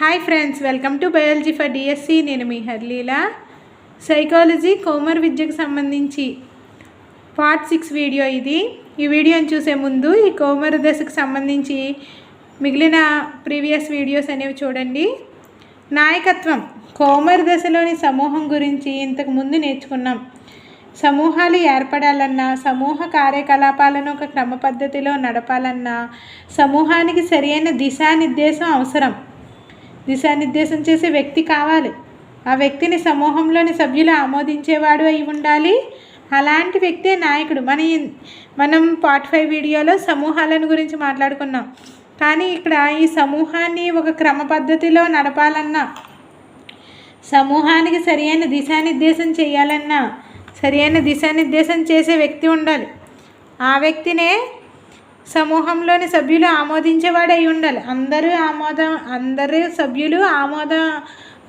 Hi friends, welcome to biology for DSC. నేను మీ హర్లీలా. Psychology కోమర్ విద్యకు సంబంధించి పార్ట్ 6 వీడియో ఇది. ఈ వీడియోని చూసే ముందు ఈ కోమర్ దశకు సంబంధించి మిగిలిన ప్రీవియస్ వీడియోస్ అనేవి చూడండి. నాయకత్వం కోమర్ దశలోని సమూహం గురించి ఇంతకు ముందు నేర్చుకున్నాం. సమూహాలు ఏర్పడాలన్నా, సమూహ కార్యకలాపాలను ఒక క్రమ పద్ధతిలో నడపాలన్నా సమూహానికి సరైన దిశానిర్దేశం అవసరం. దిశానిర్దేశం చేసే వ్యక్తి కావాలి. ఆ వ్యక్తిని సమూహంలోని సభ్యులు ఆమోదించేవాడు అయి ఉండాలి. అలాంటి వ్యక్తే నాయకుడు. మనం పార్ట్ 5 వీడియోలో సమూహాలను గురించి మాట్లాడుకున్నాం. కానీ ఇక్కడ ఈ సమూహాన్ని ఒక క్రమ పద్ధతిలో నడపాలన్నా, సమూహానికి సరైన దిశానిర్దేశం చేయాలన్నా సరైన దిశానిర్దేశం చేసే వ్యక్తి ఉండాలి. ఆ వ్యక్తినే సమూహంలోని సభ్యులు ఆమోదించేవాడు అయి ఉండాలి. అందరూ సభ్యులు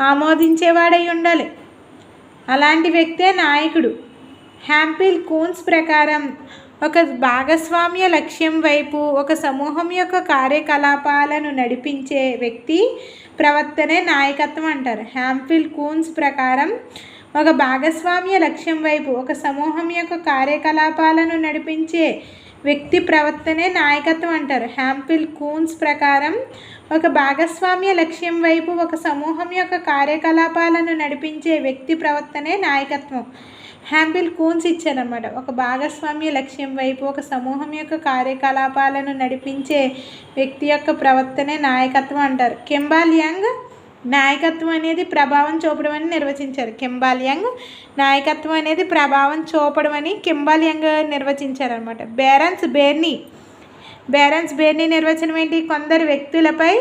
ఆమోదించేవాడై ఉండాలి. అలాంటి వ్యక్తే నాయకుడు. హ్యాంపిల్ కూన్స్ ప్రకారం ఒక భాగస్వామ్య లక్ష్యం వైపు ఒక సమూహం యొక్క కార్యకలాపాలను నడిపించే వ్యక్తి ప్రవర్తనే నాయకత్వం అంటారు. హ్యాంపిల్ కూన్స్ ప్రకారం ఒక భాగస్వామ్య లక్ష్యం వైపు ఒక సమూహం యొక్క కార్యకలాపాలను నడిపించే వ్యక్తి ప్రవర్తనే నాయకత్వం అంటారు. హ్యాంపిల్ కూన్స్ ప్రకారం ఒక భాగస్వామ్య లక్ష్యం వైపు ఒక సమూహం యొక్క కార్యకలాపాలను నడిపించే వ్యక్తి ప్రవర్తనే నాయకత్వం. హ్యాంపిల్ కూన్స్ ఇచ్చారన్నమాట. ఒక భాగస్వామ్య లక్ష్యం వైపు ఒక సమూహం యొక్క కార్యకలాపాలను నడిపించే వ్యక్తి యొక్క ప్రవర్తనే నాయకత్వం అంటారు. కెంబాల్ యంగ్ నాయకత్వం అనేది ప్రభావం చూపడం అని నిర్వచించారు. కెంబాల్ యంగ్ నాయకత్వం అనేది ప్రభావం చూపడం అని కెంబాల్ యంగ్ నిర్వచించారనమాట. బేరన్స్ బేర్నీ నిర్వచనం ఏంటి? కొందరు వ్యక్తులపై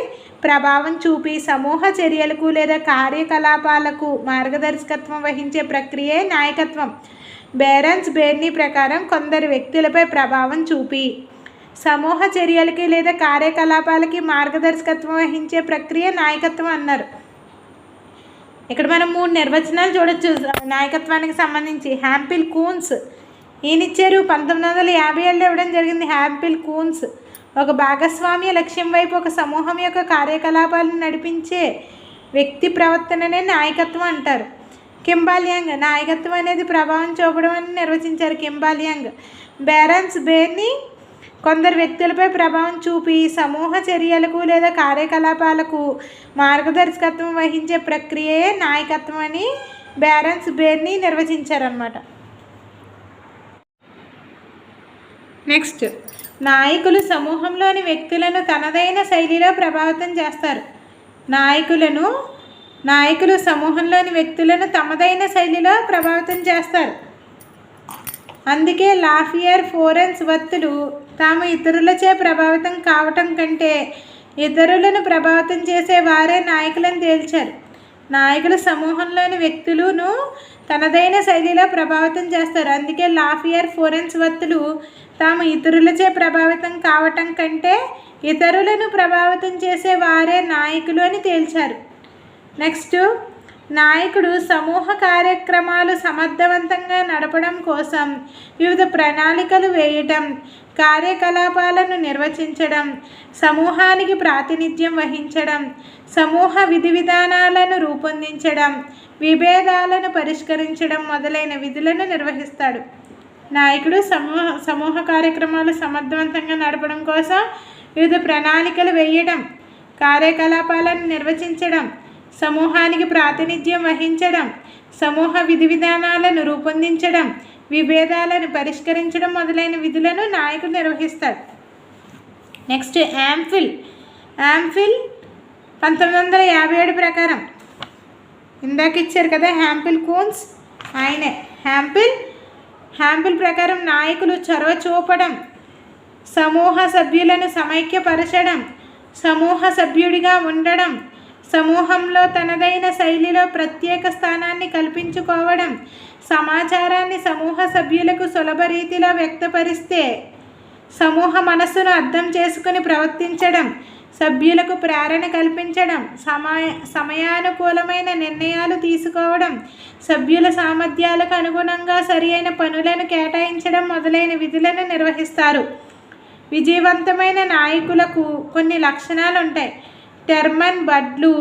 ప్రభావం చూపి సమూహ చర్యలకు లేదా కార్యకలాపాలకు మార్గదర్శకత్వం వహించే ప్రక్రియే నాయకత్వం. బేరన్స్ బేర్నీ ప్రకారం కొందరు వ్యక్తులపై ప్రభావం చూపి సమూహ చర్యలకి లేదా కార్యకలాపాలకి మార్గదర్శకత్వం వహించే ప్రక్రియ నాయకత్వం అన్నారు. ఇక్కడ మనం 3 నిర్వచనాలు చూడొచ్చు నాయకత్వానికి సంబంధించి. హ్యాంపిల్ కూన్స్ ఈయనిచ్చారు, 1957లో ఇవ్వడం జరిగింది. హ్యాంపిల్ కూన్స్ ఒక భాగస్వామ్య లక్ష్యం వైపు ఒక సమూహం యొక్క కార్యకలాపాలను నడిపించే వ్యక్తి ప్రవర్తననే నాయకత్వం అంటారు. కెంబాల్ యంగ్ నాయకత్వం అనేది ప్రభావం చూపడం అని నిర్వచించారు. కెంబాల్ యంగ్. బేరన్స్ బేర్నీ కొందరు వ్యక్తులపై ప్రభావం చూపి సమూహ చర్యలకు లేదా కార్యకలాపాలకు మార్గదర్శకత్వం వహించే ప్రక్రియే నాయకత్వం అని బేరన్స్ బేర్నీ నిర్వచించారన్నమాట. నెక్స్ట్, నాయకులు సమూహంలోని వ్యక్తులను తనదైన శైలిలో ప్రభావితం చేస్తారు. నాయకులు సమూహంలోని వ్యక్తులను తమదైన శైలిలో ప్రభావితం చేస్తారు. అందుకే లాఫియర్, ఫోరెన్స్ వర్తులు తాము ఇతరులచే ప్రభావితం కావటం కంటే ఇతరులను ప్రభావితం చేసే వారే నాయకులను తేల్చారు. నాయకులు సమూహంలోని వ్యక్తులను తనదైన శైలిలో ప్రభావితం చేస్తారు. అందుకే లాఫియర్, ఫోరెన్స్ వర్తులు తాము ఇతరులచే ప్రభావితం కావటం కంటే ఇతరులను ప్రభావితం చేసే వారే నాయకులు అని తేల్చారు. నెక్స్ట్, నాయకుడు సమూహ కార్యక్రమాలు సమర్థవంతంగా నడపడం కోసం వివిధ ప్రణాళికలు వేయటం, కార్యకలాపాలను నిర్వచించడం, సమూహానికి ప్రాతినిధ్యం వహించడం, సమూహ విధి విధానాలను రూపొందించడం, విభేదాలను పరిష్కరించడం మొదలైన విధులను నిర్వహిస్తాడు. నాయకుడు సమూహ కార్యక్రమాలు సమర్థవంతంగా నడపడం కోసం వివిధ ప్రణాళికలు వేయడం, కార్యకలాపాలను నిర్వచించడం, సమూహానికి ప్రాతినిధ్యం వహించడం, సమూహ విధి విధానాలను రూపొందించడం, విభేదాలను పరిష్కరించడం మొదలైన విధులను నాయకుడు నిర్వహిస్తాడు. నెక్స్ట్, యాంఫిల్ 1957 ప్రకారం ఇందాక ఇచ్చారు కదా హ్యాంపిల్ కూన్స్, ఆయనే. హ్యాంపిల్ ప్రకారం నాయకులు చొరవ చూపడం, సమూహ సభ్యులను సమైక్యపరచడం, సమూహ సభ్యుడిగా ఉండడం, సమూహంలో తనదైన శైలిలో ప్రత్యేక స్థానాన్ని కల్పించుకోవడం, సమాచారాన్ని సమూహ సభ్యులకు సులభ రీతిలో వ్యక్తపరిస్తే సమూహ మనస్సును అర్థం చేసుకుని ప్రవర్తించడం, సభ్యులకు ప్రేరణ కల్పించడం, సమయానుకూలమైన నిర్ణయాలు తీసుకోవడం, సభ్యుల సామర్థ్యాలకు అనుగుణంగా సరియైన పనులను కేటాయించడం మొదలైన విధులను నిర్వహిస్తారు. విజయవంతమైన నాయకులకు కొన్ని లక్షణాలు ఉంటాయి. టెర్మన్ బడ్లు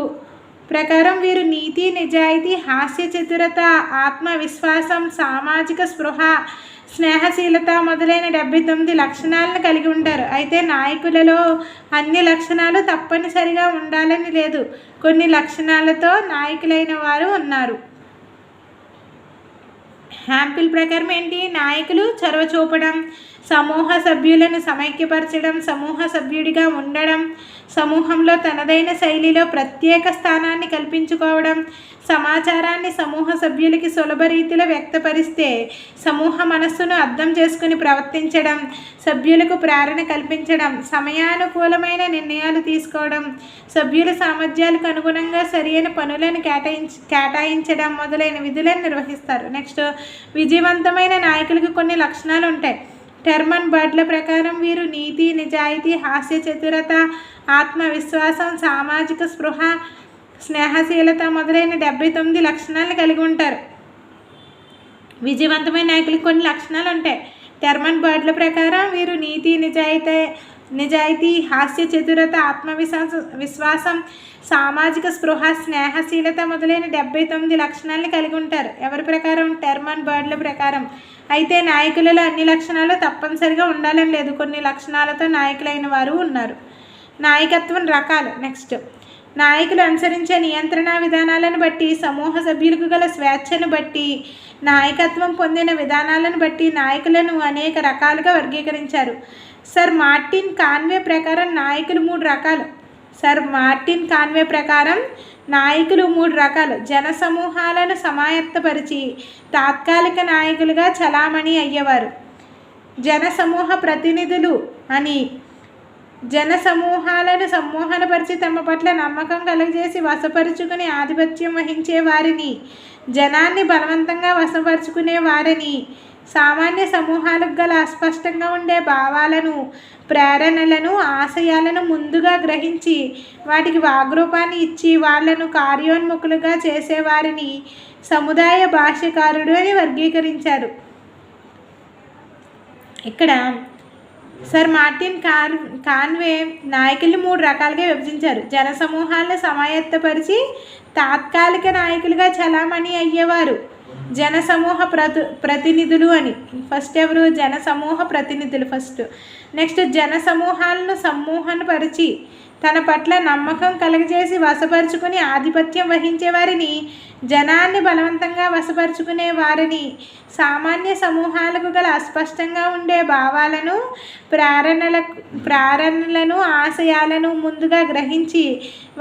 ప్రకారం వీరు నీతి, నిజాయితీ, హాస్య చతురత, ఆత్మవిశ్వాసం, సామాజిక స్పృహ, స్నేహశీలత మొదలైన 79 లక్షణాలను కలిగి ఉంటారు. అయితే నాయకులలో అన్ని లక్షణాలు తప్పనిసరిగా ఉండాలని లేదు. కొన్ని లక్షణాలతో నాయకులైన వారు ఉన్నారు. హ్యాంపిల్ ప్రకారం ఏంటి? నాయకులు చొరవ చూపడం, సమూహ సభ్యులను సమైక్యపరచడం, సమూహ సభ్యుడిగా ఉండడం, సమూహంలో తనదైన శైలిలో ప్రత్యేక స్థానాన్ని కల్పించుకోవడం, సమాచారాన్ని సమూహ సభ్యులకి సులభ రీతిలో వ్యక్తపరిస్తే సమూహ మనస్సును అర్థం చేసుకుని ప్రవర్తించడం, సభ్యులకు ప్రేరణ కల్పించడం, సమయానుకూలమైన నిర్ణయాలు తీసుకోవడం, సభ్యుల సామర్థ్యాలకు అనుగుణంగా సరైన పనులను కేటాయించడం మొదలైన విధులను నిర్వహిస్తారు. నెక్స్ట్, విజయవంతమైన నాయకులకు కొన్ని లక్షణాలు ఉంటాయి. టెర్మన్ బడ్ల ప్రకారం వీరు నీతి, నిజాయితీ, హాస్య చతురత, ఆత్మవిశ్వాసం, సామాజిక స్పృహ, స్నేహశీలత మొదలైన 79 లక్షణాలను కలిగి ఉంటారు. విజయవంతమైన నాయకులకు కొన్ని లక్షణాలు ఉంటాయి. టెర్మన్ బడ్ల ప్రకారం వీరు నీతి, నిజాయితీ, హాస్య చతురత, విశ్వాసం, సామాజిక స్పృహ, స్నేహశీలత మొదలైన 79 లక్షణాలను కలిగి ఉంటారు. ఎవరి ప్రకారం? టెర్మన్ బడ్ల ప్రకారం. అయితే నాయకులలో అన్ని లక్షణాలు తప్పనిసరిగా ఉండాలని లేదు. కొన్ని లక్షణాలతో నాయకులైన వారు ఉన్నారు. నాయకత్వం రకాలు. నెక్స్ట్, నాయకులు అనుసరించే నియంత్రణ విధానాలను బట్టి, సమూహ సభ్యులకు గల స్వేచ్ఛను బట్టి, నాయకత్వం పొందిన విధానాలను బట్టి నాయకులను అనేక రకాలుగా వర్గీకరించారు. సర్ మార్టిన్ కాన్వే ప్రకారం నాయకులు 3 రకాలు. సర్ మార్టిన్ కాన్వే ప్రకారం నాయకులు 3 రకాలు. జనసమూహాలను సమాయత్తపరిచి తాత్కాలిక నాయకులుగా చలామణి అయ్యేవారు. జనసమూహ ప్రతినిధులు అని జనసమూహాలను సమ్మోహనపరిచి తమ పట్ల నమ్మకం కలుగజేసి వశపరుచుకుని ఆధిపత్యం వహించే వారిని, జనాన్ని బలవంతంగా వశపరుచుకునే వారిని, సామాన్య సమూహాలకు గల అస్పష్టంగా ఉండే భావాలను, ప్రేరణలను, ఆశయాలను ముందుగా గ్రహించి వాటికి వాగ్రూపాన్ని ఇచ్చి వాళ్లను కార్యోన్ముఖులుగా చేసేవారిని సముదాయ భాష్యకారుడు అని వర్గీకరించారు. ఇక్కడ సర్ మార్టిన్ కాన్వే నాయకుల్ని 3 రకాలుగా విభజించారు. జనసమూహాలను సమాయత్తపరిచి తాత్కాలిక నాయకులుగా చలామణి అయ్యేవారు జనసమూహ ప్రతినిధులు అని. ఫస్ట్ ఎవరు? జనసమూహ ప్రతినిధులు ఫస్ట్. నెక్స్ట్, జనసమూహాలను సమ్మోహనపరిచి తన పట్ల నమ్మకం కలగజేసి వశపరుచుకుని ఆధిపత్యం వహించే వారిని, జనాన్ని బలవంతంగా వశపరుచుకునే వారిని, సామాన్య సమూహాలకు గల అస్పష్టంగా ఉండే భావాలను, ప్రేరణలను, ఆశయాలను ముందుగా గ్రహించి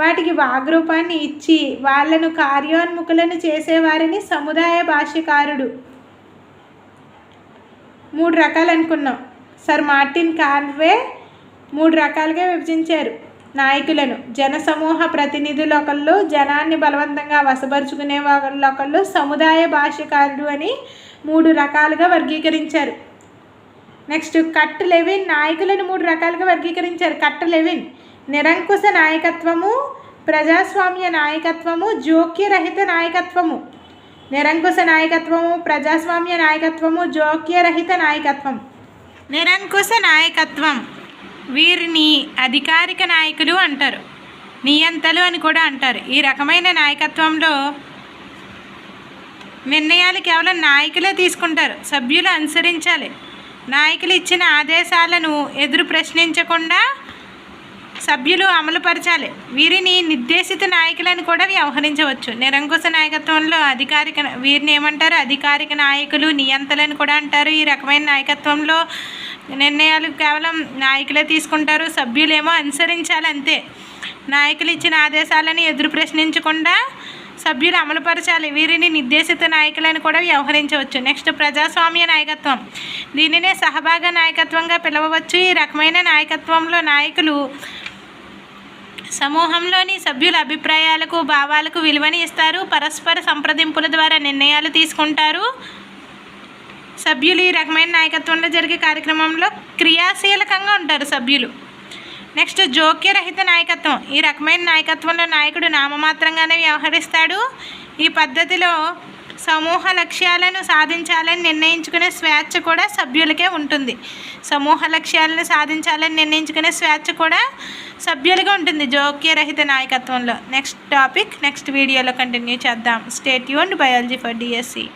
వాటికి వాగ్రూపాన్ని ఇచ్చి వాళ్లను కార్యోన్ముఖులను చేసేవారిని సముదాయ భాష్యకారుడు. 3 రకాలు అనుకున్నాం. సర్ మార్టిన్ కాన్వే 3 రకాలుగా విభజించారు నాయకులను. జనసమూహ ప్రతినిధులు ఒకళ్ళు, జనాన్ని బలవంతంగా వశపరుచుకునే వాళ్ళు ఒకళ్ళు, సముదాయ భాష్యకారుడు అని 3 రకాలుగా వర్గీకరించారు. నెక్స్ట్, కట్ లెవిన్ నాయకులను 3 రకాలుగా వర్గీకరించారు. కట్ లెవిన్ నిరంకుశ నాయకత్వము, ప్రజాస్వామ్య నాయకత్వము, జోక్యరహిత నాయకత్వము. నిరంకుశ నాయకత్వము, ప్రజాస్వామ్య నాయకత్వము, జోక్యరహిత నాయకత్వం. నిరంకుశ నాయకత్వం వీరిని అధికారిక నాయకులు అంటారు, నియంతలు అని కూడా అంటారు. ఈ రకమైన నాయకత్వంలో నిర్ణయాలు కేవలం నాయకులే తీసుకుంటారు, సభ్యులు అనుసరించాలి. నాయకులు ఇచ్చిన ఆదేశాలను ఎదురు ప్రశ్నించకుండా సభ్యులు అమలుపరచాలి. వీరిని నిర్దేశిత నాయకులను కూడా వ్యవహరించవచ్చు. నిరంకుశ నాయకత్వంలో వీరిని ఏమంటారు? అధికారిక నాయకులు, నియంతలను కూడా అంటారు. ఈ రకమైన నాయకత్వంలో నిర్ణయాలు కేవలం నాయకులే తీసుకుంటారు, సభ్యులేమో అనుసరించాలి అంతే. నాయకులు ఇచ్చిన ఆదేశాలను ఎదురు ప్రశ్నించకుండా సభ్యులు అమలుపరచాలి. వీరిని నిర్దేశిత నాయకులను కూడా వ్యవహరించవచ్చు. నెక్స్ట్, ప్రజాస్వామ్య నాయకత్వం. దీనినే సహభాగ నాయకత్వంగా పిలవవచ్చు. ఈ రకమైన నాయకత్వంలో నాయకులు సమూహంలోని సభ్యుల అభిప్రాయాలకు, భావాలకు విలువని ఇస్తారు. పరస్పర సంప్రదింపుల ద్వారా నిర్ణయాలు తీసుకుంటారు. సభ్యులు ఈ రకమైన నాయకత్వంలో జరిగే కార్యక్రమంలో క్రియాశీలకంగా ఉంటారు సభ్యులు. నెక్స్ట్, జోక్యరహిత నాయకత్వం. ఈ రకమైన నాయకత్వంలో నాయకుడు నామమాత్రంగానే వ్యవహరిస్తాడు. ఈ పద్ధతిలో సమూహ లక్ష్యాలను సాధించాలని నిర్ణయించుకునే స్వేచ్ఛ కూడా సభ్యులకే ఉంటుంది. సమూహ లక్ష్యాలను సాధించాలని నిర్ణయించుకునే స్వేచ్ఛ కూడా సభ్యులుగా ఉంటుంది జోక్యరహిత నాయకత్వంలో. నెక్స్ట్ టాపిక్ నెక్స్ట్ వీడియోలో కంటిన్యూ చేద్దాం. Stay tuned. Biology for DSC.